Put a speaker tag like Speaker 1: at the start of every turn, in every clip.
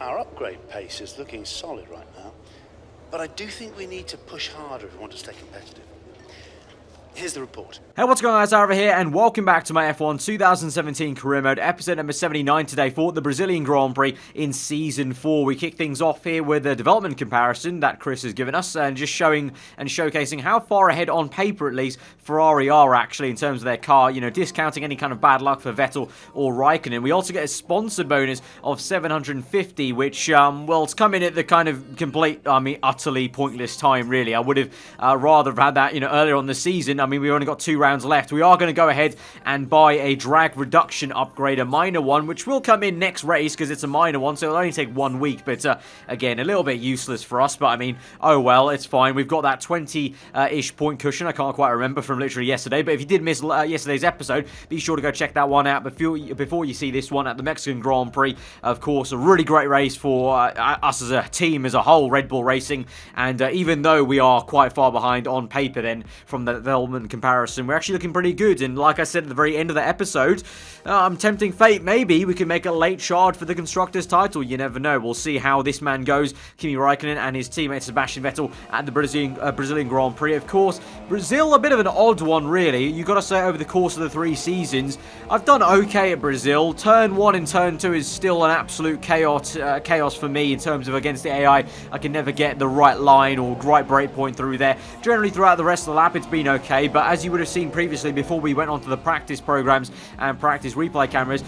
Speaker 1: Our upgrade pace is looking solid right now, but I do think we need to push harder if we want to stay competitive. Here's the report.
Speaker 2: Hey, what's going on, guys? Aarava here, and welcome back to my F1 2017 Career Mode, episode number 79 today for the Brazilian Grand Prix in Season 4. We kick things off here with a development comparison that Chris has given us, and just showing and showcasing how far ahead, on paper at least, Ferrari are actually in terms of their car, you know, discounting any kind of bad luck for Vettel or Raikkonen. We also get a sponsor bonus of 750, which, well, it's come in at the kind of complete, utterly pointless time, really. I would have rather have had that, you know, earlier on the season. I mean, we've only got 2 rounds left. We are going to go ahead and buy a drag reduction upgrade, a minor one, which will come in next race because it's a minor one, so it'll only take 1 week. But again, a little bit useless for us. But I mean, oh well, it's fine. We've got that 20-ish point cushion. I can't quite remember from literally yesterday. But if you did miss yesterday's episode, be sure to go check that one out before you see this one at the Mexican Grand Prix. Of course, a really great race for us as a team as a whole, Red Bull Racing. And even though we are quite far behind on paper then from the development comparison, we're actually looking pretty good. And like I said at the very end of the episode, I'm tempting fate. Maybe we can make a late shard for the Constructors' title. You never know. We'll see how this man goes, Kimi Raikkonen and his teammate Sebastian Vettel at the Brazilian Grand Prix. Of course, Brazil, a bit of an odd one, really. You got to say, over the course of the 3 seasons, I've done okay at Brazil. Turn 1 and Turn 2 is still an absolute chaos for me in terms of against the AI. I can never get the right line or right break point through there. Generally, throughout the rest of the lap, it's been okay. But as you would have seen previously, before we went on to the practice programs and practice replay cameras,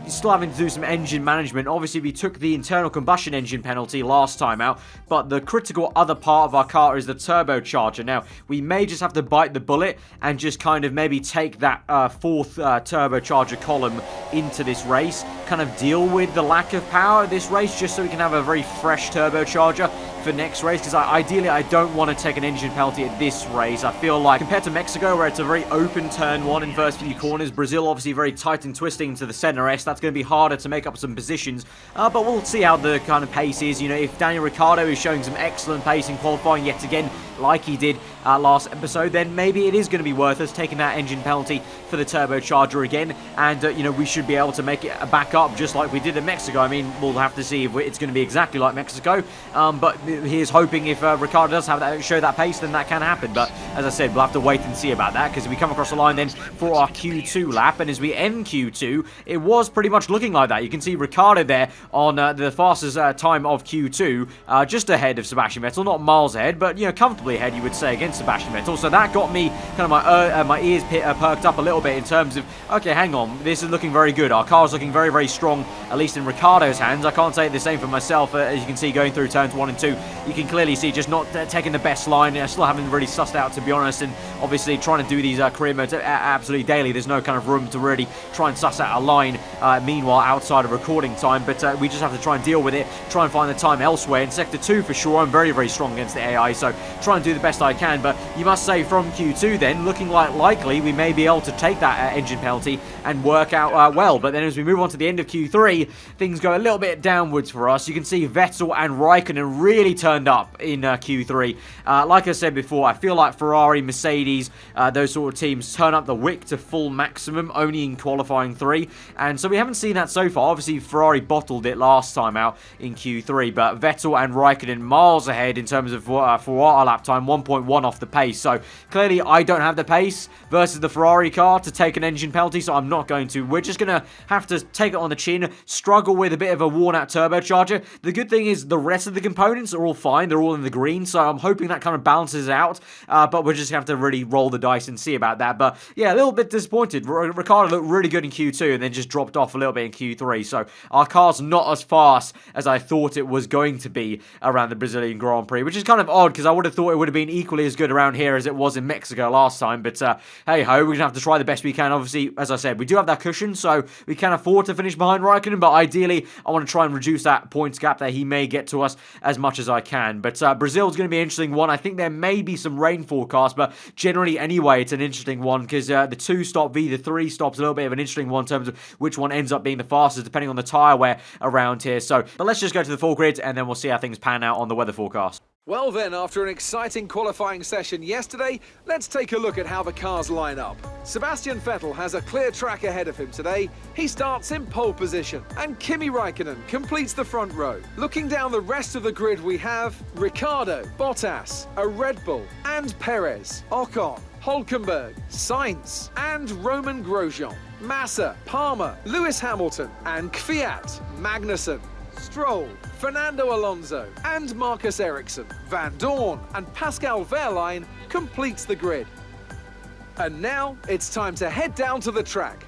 Speaker 2: still having to do some engine management. Obviously, we took the internal combustion engine penalty last time out, but the critical other part of our car is the turbocharger. Now, we may just have to bite the bullet and just kind of maybe take that 4th turbocharger column into this race, kind of deal with the lack of power this race, just so we can have a very fresh turbocharger for next race, because ideally I don't want to take an engine penalty at this race. I feel like compared to Mexico, where it's a very open turn 1 in first few corners, Brazil obviously very tight and twisting into the center S, that's going to be harder to make up some positions, but we'll see how the kind of pace is. You know, if Daniel Ricciardo is showing some excellent pace in qualifying yet again, like he did last episode, then maybe it is going to be worth us taking that engine penalty for the turbocharger again, and you know, we should be able to make it back up just like we did in Mexico. I mean, we'll have to see if it's going to be exactly like Mexico, but here's hoping if Ricciardo does have that, show that pace, then that can happen. But as I said, we'll have to wait and see about that, because we come across the line then for our Q2 lap, and as we end Q2, it was pretty much looking like that. You can see Ricciardo there on the fastest time of Q2, just ahead of Sebastian Vettel, not miles ahead, but you know, comfortably ahead, you would say, against Sebastian Vettel. So that got me kind of my ears perked up a little bit in terms of, okay, hang on, this is looking very good. Our car's looking very, very strong, at least in Ricciardo's hands. I can't say the same for myself. As you can see, going through turns 1 and 2, you can clearly see just not taking the best line. I still haven't really sussed out, to be honest, and obviously trying to do these career modes absolutely daily, there's no kind of room to really try and suss out a line meanwhile outside of recording time, but we just have to try and deal with it, try and find the time elsewhere. In Sector 2, for sure, I'm very, very strong against the AI, so try and do the best I can. But you must say, from Q2 then, looking like likely we may be able to take that engine penalty and work out well. But then as we move on to the end of Q3, things go a little bit downwards for us. You can see Vettel and Raikkonen really turned up in Q3. Like I said before, I feel like Ferrari, Mercedes, those sort of teams turn up the wick to full maximum only in qualifying 3, and so we haven't seen that so far. Obviously, Ferrari bottled it last time out in Q3, but Vettel and Raikkonen miles ahead in terms of for our lap time, 1.1 off the pace. So clearly I don't have the pace versus the Ferrari car to take an engine penalty, so I'm not going to. We're just going to have to take it on the chin, struggle with a bit of a worn out turbocharger. The good thing is the rest of the components are all fine, they're all in the green, so I'm hoping that kind of balances out, but we're just going to have to really roll the dice and see about that. But yeah, a little bit disappointed. Ricciardo looked really good in Q2 and then just dropped off a little bit in Q3, so our car's not as fast as I thought it was going to be around the Brazilian Grand Prix, which is kind of odd, because I would have thought it would have been equally as good around here as it was in Mexico last time. But hey ho, we're going to have to try the best we can. Obviously, as I said, we do have that cushion, so we can afford to finish behind Raikkonen, but ideally I want to try and reduce that points gap that he may get to us as much as I can. But Brazil's going to be an interesting one. I think there may be some rain forecast, but generally anyway, it's an interesting one, because the 2-stop v the 3-stop's a little bit of an interesting one in terms of which one ends up being the fastest, depending on the tyre wear around here. So, but let's just go to the full grid, and then we'll see how things pan out on the weather forecast.
Speaker 3: Well then, after an exciting qualifying session yesterday, let's take a look at how the cars line up. Sebastian Vettel has a clear track ahead of him today. He starts in pole position, and Kimi Raikkonen completes the front row. Looking down the rest of the grid, we have Ricciardo, Bottas, a Red Bull, and Perez, Ocon, Hülkenberg, Sainz, and Roman Grosjean, Massa, Palmer, Lewis Hamilton, and Kvyat, Magnussen, Stroll, Fernando Alonso, and Marcus Ericsson. Van Dorn and Pascal Wehrlein completes the grid. And now it's time to head down to the track.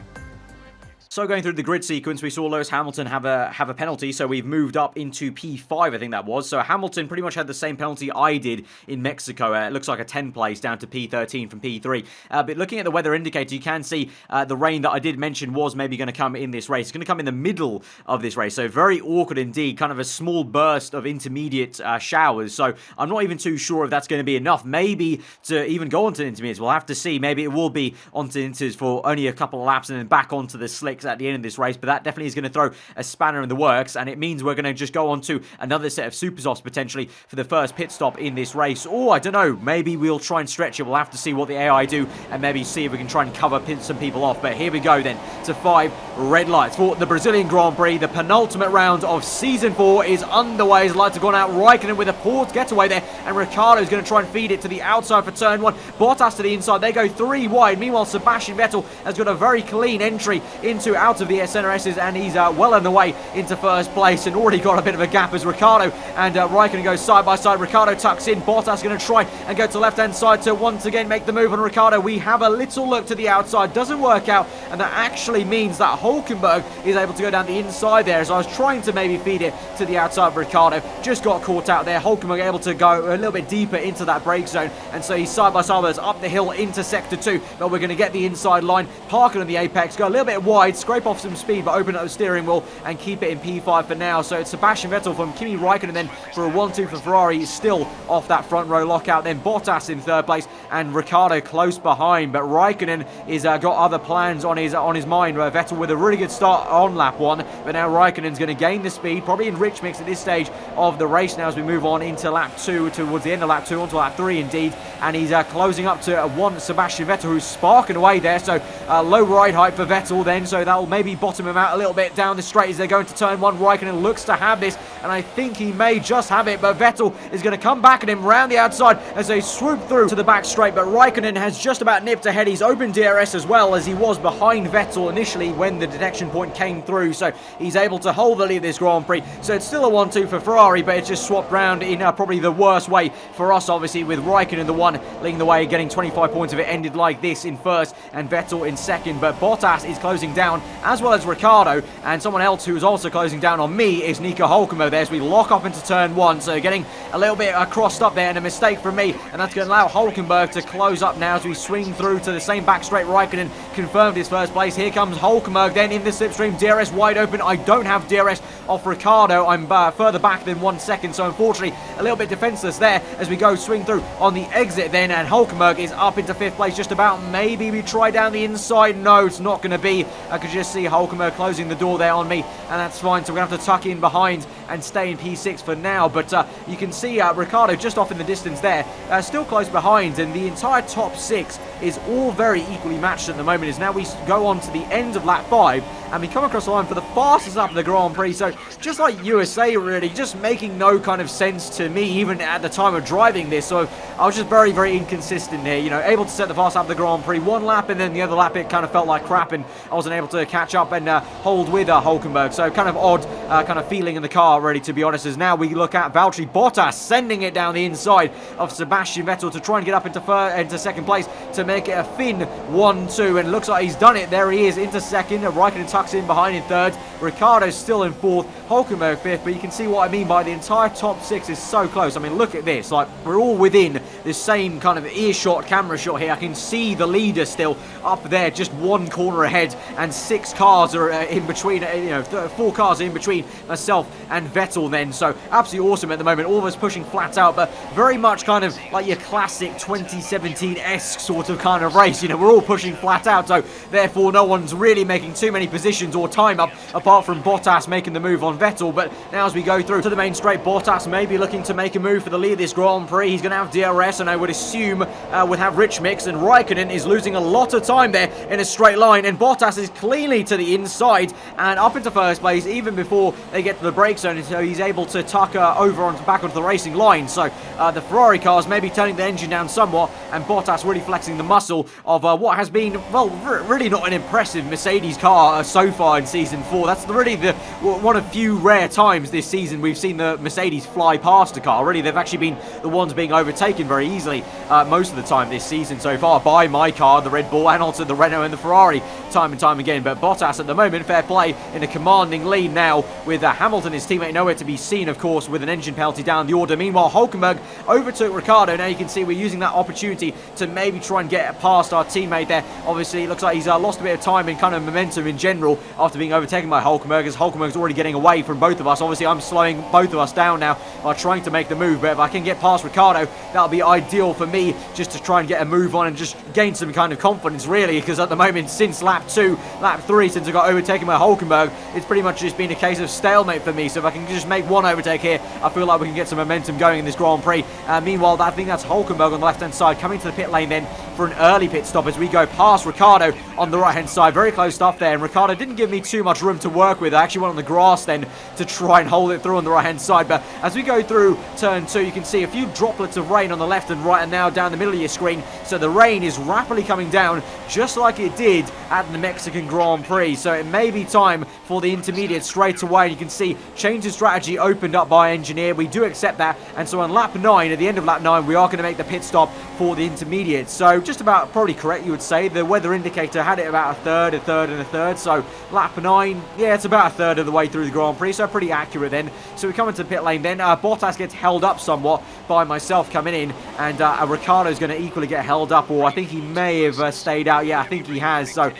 Speaker 2: So going through the grid sequence, we saw Lewis Hamilton have a penalty, so we've moved up into P5, I think that was. So Hamilton pretty much had the same penalty I did in Mexico. It looks like a 10 place down to P13 from P3. But looking at the weather indicator, you can see the rain that I did mention was maybe going to come in this race. It's going to come in the middle of this race, so very awkward indeed, kind of a small burst of intermediate showers. So I'm not even too sure if that's going to be enough, maybe to even go onto intermediates. We'll have to see. Maybe it will be onto inters for only a couple of laps and then back onto the slicks at the end of this race, but that definitely is going to throw a spanner in the works, and it means we're going to just go on to another set of super softs potentially for the first pit stop in this race. Or I don't know, maybe we'll try and stretch it. We'll have to see what the AI do and maybe see if we can try and cover some people off. But here we go then to 5 red lights for the Brazilian Grand Prix. The penultimate round of season 4 is underway. His lights have gone out. Raikkonen with a poor getaway there, and Ricciardo's going to try and feed it to the outside for turn 1. Bottas to the inside. They go 3 wide. Meanwhile, Sebastian Vettel has got a very clean entry out of the SNRSs, and he's well on the way into first place and already got a bit of a gap as Ricciardo and Raikkonen go side by side. Ricciardo tucks in. Bottas going to try and go to left hand side to once again make the move on Ricciardo. We have a little look to the outside, doesn't work out, and that actually means that Hülkenberg is able to go down the inside there, as I was trying to maybe feed it to the outside of Ricciardo, just got caught out there. Hülkenberg able to go a little bit deeper into that brake zone, and so he's side by side with us up the hill into sector 2, but we're going to get the inside line, parking on the apex, go a little bit wide, scrape off some speed, but open up the steering wheel and keep it in P5 for now. So it's Sebastian Vettel from Kimi Raikkonen then for a 1-2 for Ferrari, still off that front row lockout. Then Bottas in third place and Ricciardo close behind, but Raikkonen is got other plans on his mind. Vettel with a really good start on lap 1, but now Raikkonen's going to gain the speed, probably in rich mix at this stage of the race now as we move on into lap 2, towards the end of lap 2, onto lap 3 indeed, and he's closing up to 1 Sebastian Vettel, who's sparking away there. So low ride height for Vettel then, so that will maybe bottom him out a little bit down the straight as they're going to turn 1. Raikkonen looks to have this, and I think he may just have it, but Vettel is going to come back at him round the outside as they swoop through to the back straight, but Raikkonen has just about nipped ahead. He's open DRS as well, as he was behind Vettel initially when the detection point came through, so he's able to hold the lead of this Grand Prix. So it's still a 1-2 for Ferrari, but it's just swapped round in probably the worst way for us, obviously, with Raikkonen the one leading the way, getting 25 points if it ended like this in first and Vettel in second. But Bottas is closing down, as well as Ricciardo, and someone else who is also closing down on me is Nico Hülkenberg there as we lock up into turn 1. So getting a little bit crossed up there, and a mistake from me, and that's going to allow Hülkenberg to close up now as we swing through to the same back straight. Raikkonen confirmed his first place. Here comes Hülkenberg then in the slipstream, DRS wide open. I don't have DRS off Ricciardo. I'm further back than 1 second, so unfortunately a little bit defenseless there as we go swing through on the exit then, and Hülkenberg is up into 5th place just about. Maybe we try down the inside. No, it's not going to be. I could just see Hülkenberg closing the door there on me, and that's fine, so we're going to have to tuck in behind and stay in P6 for now. But you can see Ricciardo just off in the distance there, still close behind, and the entire top 6 is all very equally matched at the moment. As now we go on to the end of lap 5 and we come across the line for the fastest lap of the Grand Prix. So just like USA, really, just making no kind of sense to me even at the time of driving this. So I was just very, very inconsistent here, you know, able to set the fast lap of the Grand Prix one lap, and then the other lap it kind of felt like crap, and I wasn't able to catch up and hold with Hülkenberg. So kind of odd kind of feeling in the car, really, to be honest, as now we look at Valtteri Bottas sending it down the inside of Sebastian Vettel to try and get up into second place to make it a thin 1-2, and looks like he's done it. There he is into second. Raikkonen tucks in behind in third. Ricciardo's still in fourth. Hülkenberg fifth, but you can see what I mean by the entire top 6 is so close. I mean, look at this. Like, we're all within the same kind of earshot, camera shot here, I can see the leader still up there, just one corner ahead, and 6 cars are in between, 4 cars are in between myself and Vettel then. So absolutely awesome at the moment, all of us pushing flat out, but very much kind of like your classic 2017-esque sort of kind of race. We're all pushing flat out, so therefore no one's really making too many positions or time up, apart from Bottas making the move on Vettel. But now as we go through to the main straight, Bottas may be looking to make a move for the lead of this Grand Prix. He's going to have DRS, and I would assume would have rich mix, and Raikkonen is losing a lot of time there in a straight line, and Bottas is cleanly to the inside and up into first place even before they get to the brake zone, so he's able to tuck over back onto the racing line. So the Ferrari cars may be turning the engine down somewhat, and Bottas really flexing the muscle of what has been, well, really not an impressive Mercedes car so far in Season 4. That's really one of few rare times this season we've seen the Mercedes fly past a car. Really, they've actually been the ones being overtaken very easily most of the time this season so far by my car, the Red Bull, and also the Renault and the Ferrari time and time again. But Bottas at the moment, fair play, in a commanding lead now with Hamilton, his teammate, nowhere to be seen, of course, with an engine penalty down the order. Meanwhile, Hülkenberg overtook Ricciardo. Now you can see we're using that opportunity to maybe try and get past our teammate there. Obviously, it looks like he's lost a bit of time and kind of momentum in general after being overtaken by Hülkenberg, as Hülkenberg's already getting away from both of us. Obviously, I'm slowing both of us down now by trying to make the move, but if I can get past Ricciardo, that'll be ideal for me, just to try and get a move on and just gain some kind of confidence, really, because at the moment, since lap 2, lap 3, since I got overtaken by Hülkenberg, it's pretty much just been a case of stalemate for me. So if I can just make one overtake here, I feel like we can get some momentum going in this Grand Prix. Meanwhile, I think that's Hülkenberg on the left-hand side coming to the pit lane then for an early pit stop as we go past Ricciardo on the right-hand side. Very close stuff there, and Ricciardo didn't give me too much room to work with. I actually went on the grass then to try and hold it through on the right-hand side. But as we go through turn 2, you can see a few droplets of rain on the left and right, and now down the middle of your screen. So the rain is rapidly coming down, just like it did at the Mexican Grand Prix. So it may be time for the intermediate straight away. And you can see change of strategy opened up by engineer. We do accept that. And so on lap 9, at the end of lap 9, we are going to make the pit stop for the intermediate. So just about probably correct, you would say. The weather indicator had it about a third, and a third. So lap 9, yeah, it's about a third of the way through the Grand Prix. So pretty accurate then. So we come into the pit lane then. Bottas gets held up somewhat by myself coming in, and Ricciardo's going to equally get held up, or I think he may have stayed out. Yeah, I think he has. So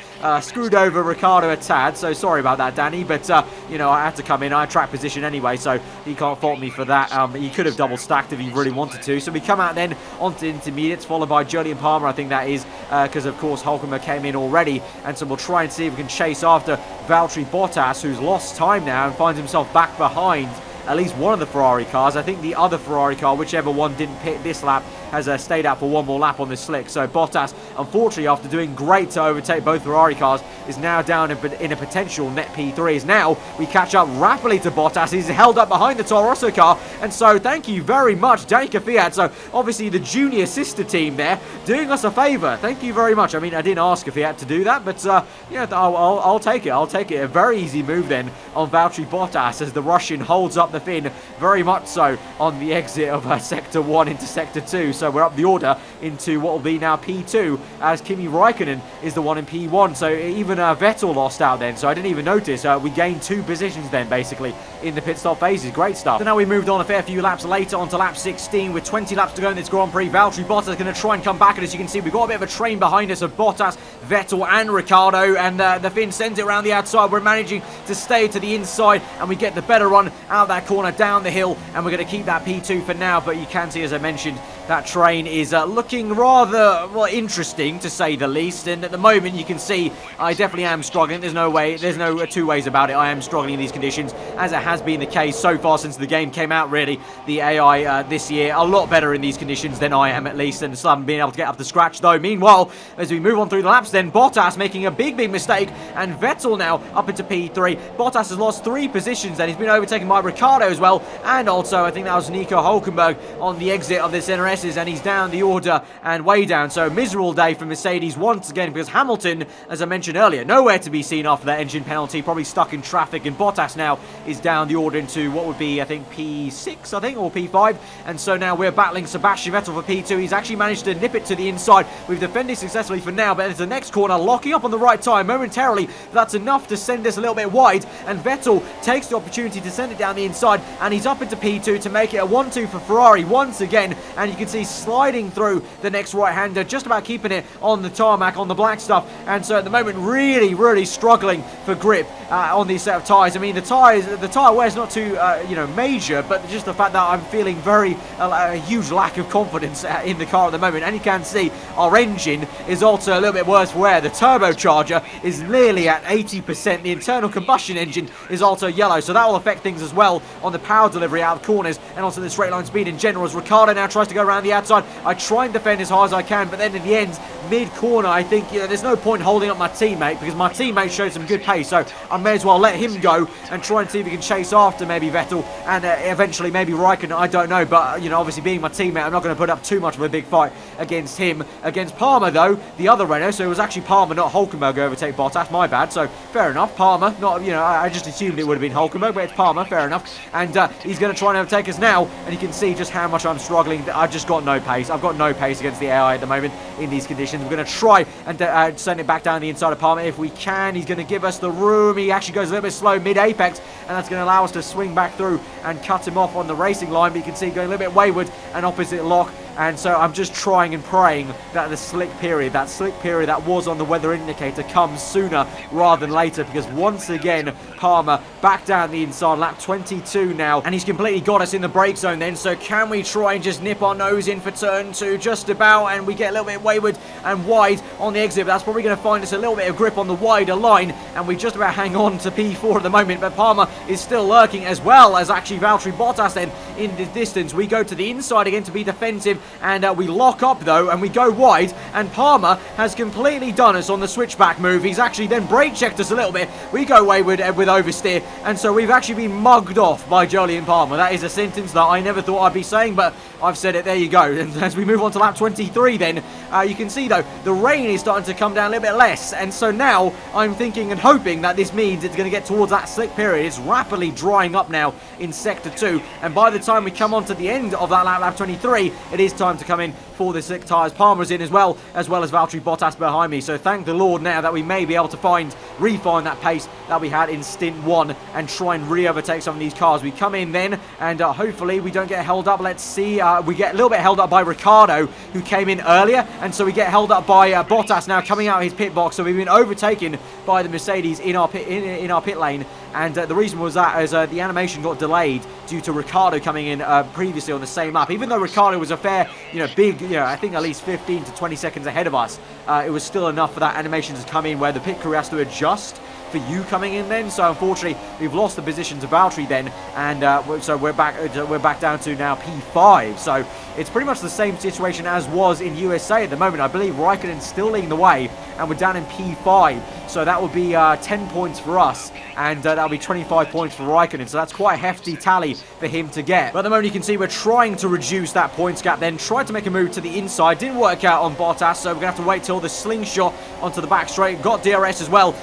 Speaker 2: screwed over Ricciardo a tad. So sorry about that, Danny. But I had to come in. I had track position anyway, so he can't fault me for that. He could have double stacked if he really wanted to. So we come out then onto intermediates, followed by Julian Palmer, I think that is, because of course Hülkenberg came in already. And so we'll try and see if we can chase after Valtteri Bottas, who's lost time now and finds himself back behind at least one of the Ferrari cars. I think the other Ferrari car, whichever one didn't pit this lap, has stayed out for one more lap on this slick. So Bottas, unfortunately, after doing great to overtake both Ferrari cars, is now down in a potential net P3. As now we catch up rapidly to Bottas. He's held up behind the Toro Rosso car, and so thank you very much, Danica Fiat. So obviously the junior sister team there doing us a favour. Thank you very much. I mean, I didn't ask if Fiat to do that, but I'll take it. I'll take it. A very easy move then on Valtteri Bottas as the Russian holds up the fin very much so on the exit of Sector 1 into Sector 2. So we're up the order into what will be now P2, as Kimi Raikkonen is the one in P1. So even Vettel lost out then, so I didn't even notice. We gained 2 positions then, basically, in the pit stop phases. Great stuff. So now we moved on a fair few laps later onto lap 16 with 20 laps to go in this Grand Prix. Valtteri Bottas is going to try and come back, and as you can see, we've got a bit of a train behind us of Bottas, Vettel and Ricciardo, and the Finn sends it around the outside. We're managing to stay to the inside, and we get the better run out that corner down the hill, and we're going to keep that P2 for now. But you can see, as I mentioned, that train is looking rather, well, interesting to say the least. And at the moment, you can see I definitely am struggling. There's no two ways about it. I am struggling in these conditions, as it has been the case so far since the game came out, really. The AI this year, a lot better in these conditions than I am, at least, and still haven't been able to get up to scratch, though. Meanwhile, as we move on through the laps, then Bottas making a big mistake, and Vettel now up into P3. Bottas has lost 3 positions, and he's been overtaken by Ricciardo as well, and also I think that was Nico Hülkenberg on the exit of this NRS's, and he's down the order and way down. So a miserable day for Mercedes once again, because Hamilton, as I mentioned earlier, nowhere to be seen after that engine penalty, probably stuck in traffic, and Bottas now is down the order into what would be, I think, P6, or P5, and so now we're battling Sebastian Vettel for P2. He's actually managed to nip it to the inside. We've defended successfully for now, but into the next corner, locking up on the right time momentarily. That's enough to send us a little bit wide, and Vettel takes the opportunity to send it down the inside, and he's up into P2 to make it a 1-2 for Ferrari once again. And you can see he's sliding through the next right-hander, just about keeping it on the tarmac, on the black stuff. And so at the moment, really struggling for grip on these set of tyres. I mean, the tyre wear is not too, major, but just the fact that I'm feeling a huge lack of confidence in the car at the moment. And you can see our engine is also a little bit worse for wear. The turbocharger is nearly at 80%. The internal combustion engine is also yellow, so that will affect things as well on the power delivery out of corners and also the straight line speed in general. As Ricciardo now tries to go around the outside, I try and defend as hard as I can, but then in the end, mid-corner, I think there's no point holding up my teammate because my teammate showed some good pace, so I may as well let him go and try and see if he can chase after maybe Vettel and eventually maybe Raikkonen. I don't know, but obviously being my teammate, I'm not going to put up too much of a big fight against him. Against Palmer though, the other Renault, so it was actually Palmer, not Hulkenberg, who overtake Bottas. My bad. So fair enough. Palmer, not I just assumed it would have been Hulkenberg, but it's Palmer. Fair enough. And he's going to try and overtake us now, and you can see just how much I'm struggling. I've just got no pace. I've got no pace against the AI at the moment in these conditions. We're going to try and send it back down the inside of Palmer if we can. He's going to give us the room. He actually goes a little bit slow mid-apex, and that's going to allow us to swing back through and cut him off on the racing line. But you can see going a little bit wayward and opposite lock. And so I'm just trying and praying that the slick period that was on the weather indicator comes sooner rather than later, because once again, Palmer back down the inside, lap 22 now, and he's completely got us in the brake zone then. So can we try and just nip our nose in for turn 2 just about, and we get a little bit wayward and wide on the exit, but that's probably going to find us a little bit of grip on the wider line, and we just about hang on to P4 at the moment, but Palmer is still lurking, as well as actually Valtteri Bottas then in the distance. We go to the inside again to be defensive, and we lock up though, and we go wide, and Palmer has completely done us on the switchback move. He's actually then brake checked us a little bit. We go wayward with oversteer, and so we've actually been mugged off by Jolyon Palmer. That is a sentence that I never thought I'd be saying, but I've said it. There you go. And as we move on to lap 23 then, you can see though the rain is starting to come down a little bit less, and so now I'm thinking and hoping that this means it's going to get towards that slick period. It's rapidly drying up now in sector 2, and by the time we come on to the end of that lap 23, it is time to come in for the slick tyres. Palmer's in as well as Valtteri Bottas behind me, so thank the Lord now that we may be able to refine that pace that we had in stint 1 and try and re-overtake some of these cars. We come in then, and hopefully we don't get held up. Let's see, we get a little bit held up by Ricciardo, who came in earlier, and so we get held up by Bottas now coming out of his pit box. So we've been overtaken by the Mercedes in our pit lane, and the reason was that as the animation got delayed due to Ricciardo coming in previously on the same lap. Even though Ricciardo was a fair, big, I think at least 15 to 20 seconds ahead of us, it was still enough for that animation to come in where the pit crew has to adjust for you coming in then. So unfortunately we've lost the position to Valtteri then, and so we're back down to now P5. So it's pretty much the same situation as was in USA at the moment. I believe Raikkonen's still leading the way, and we're down in P5. So that would be 10 points for us, and that'll be 25 points for Raikkonen. So that's quite a hefty tally for him to get. But at the moment you can see we're trying to reduce that points gap then, tried to make a move to the inside, didn't work out on Bottas, so we're going to have to wait till the slingshot onto the back straight. Got DRS as well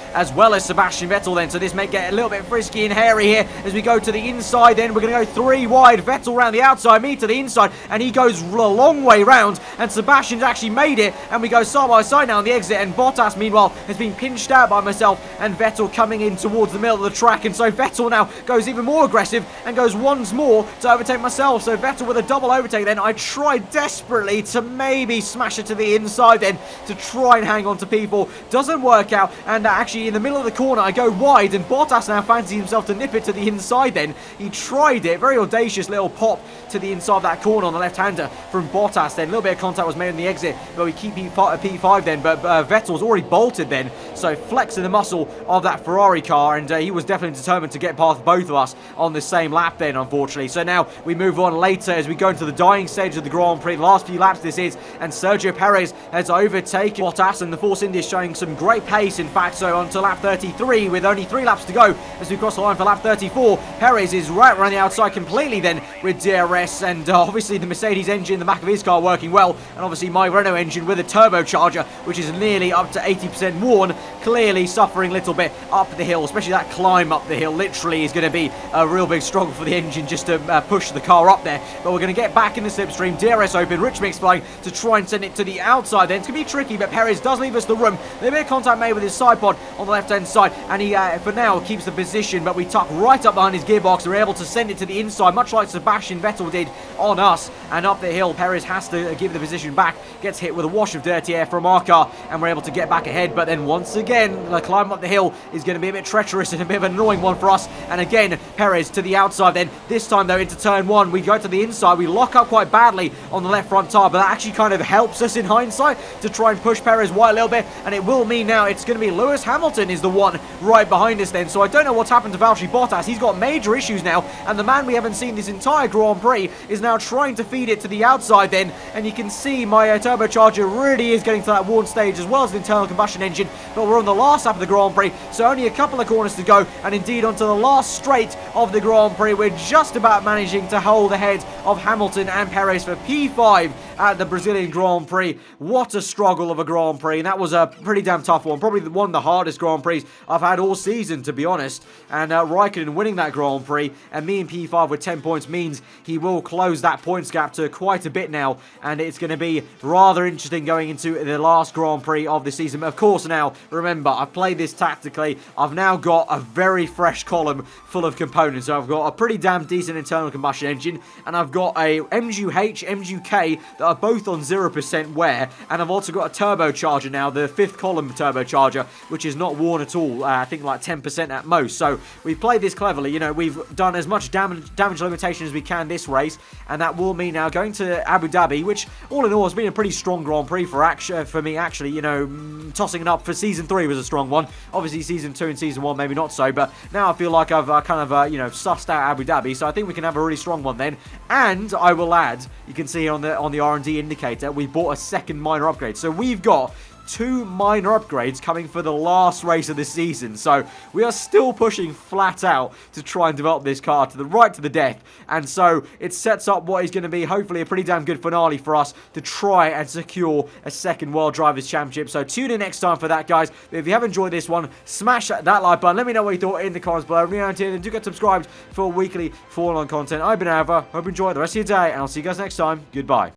Speaker 2: as Sebastian Vettel then, so this may get a little bit frisky and hairy here as we go to the inside then. We're going to go 3 wide, Vettel around the outside, me to the inside, and he goes a long way round, and Sebastian's actually made it, and we go side by side now on the exit, and Bottas meanwhile has been pinched out by myself and Vettel coming in towards the middle of the track, and so Vettel now goes even more aggressive and goes once more to overtake myself. So Vettel with a double overtake then. I tried desperately to maybe smash it to the inside then to try and hang on to P4. Doesn't work out, and actually in the middle of the corner I go wide, and Bottas now fancies himself to nip it to the inside then. He tried it, very audacious little pop to the inside of that corner on the left-hander from Bottas then. A little bit of contact was made on the exit, but we keep P5 then, but Vettel's already bolted then, so flexing the muscle of that Ferrari car, and he was definitely determined to get past both of us on the same lap then, unfortunately. So now we move on later as we go into the dying stage of the Grand Prix. The last few laps this is, and Sergio Perez has overtaken Bottas, and the Force India is showing some great pace, in fact. So on to lap 33 with only 3 laps to go as we cross the line for lap 34. Perez is right around the outside completely then with DRS, and obviously the Mercedes engine in the back of his car working well, and obviously my Renault engine with a turbocharger, which is nearly up to 80% worn, clearly suffering a little bit up the hill, especially that climb up the hill literally is going to be a real big struggle for the engine just to push the car up there. But we're going to get back in the slipstream. DRS open, rich mix flying to try and send it to the outside then. It's going to be tricky, but Perez does leave us the room. A bit of contact made with his side pod on the left-hand side, and he, for now, keeps the position, but we tuck right up behind his gearbox. We're able to send it to the inside, much like Sebastian Vettel did on us, and up the hill, Perez has to give the position back, gets hit with a wash of dirty air from our car, and we're able to get back ahead. But then once again, the climb up the hill is going to be a bit treacherous and a bit of an annoying one for us. And again, Perez to the outside then. This time, though, into turn one, we go to the inside. We lock up quite badly on the left front tire, but that actually kind of helps us in hindsight to try and push Perez wide a little bit, and it will mean now it's going to be Lewis Hamilton is the one right behind us then. So I don't know what's happened to Valtteri Bottas. He's got major issues now, and the man we haven't seen this entire Grand Prix is now trying to feed it to the outside then, and you can see my turbocharger really is getting to that worn stage as well as the internal combustion engine. But we're on the last lap of the Grand Prix, so only a couple of corners to go, and indeed onto the last straight of the Grand Prix. We're just about managing to hold ahead of Hamilton and Perez for P5 at the Brazilian Grand Prix. What a struggle of a Grand Prix, and that was a pretty damn tough one. Probably one of the hardest Grand Prix I've had all season, to be honest. And Raikkonen winning that Grand Prix, and me in P5 with 10 points means he will close that points gap to quite a bit now, and it's going to be rather interesting going into the last Grand Prix of the season. But of course now, remember, I've played this tactically. I've now got a very fresh column full of components. So I've got a pretty damn decent internal combustion engine, and I've got a MGU-H, MGU-K that are both on 0% wear, and I've also got a turbocharger now, the 5th column turbocharger, which is not worn at all. I think like 10% at most. So we've played this cleverly. You know, we've done as much damage limitation as we can this race, and that will mean now going to Abu Dhabi, which all in all has been a pretty strong Grand Prix for me actually. You know, tossing it up for season 3 was a strong one. Obviously season 2 and season 1 maybe not so, but now I feel like I've kind of you know, sussed out Abu Dhabi, so I think we can have a really strong one then. And I will add, you can see on the R&D indicator, we bought a second minor upgrade, so we've got 2 minor upgrades coming for the last race of the season. So we are still pushing flat out to try and develop this car to the death, and so it sets up what is going to be hopefully a pretty damn good finale for us to try and secure a second World Drivers' Championship. So tune in next time for that, guys. But if you have enjoyed this one, smash that like button. Let me know what you thought in the comments below. And do get subscribed for weekly Formula 1 content. I've been aarava. Hope you enjoy the rest of your day, and I'll see you guys next time. Goodbye.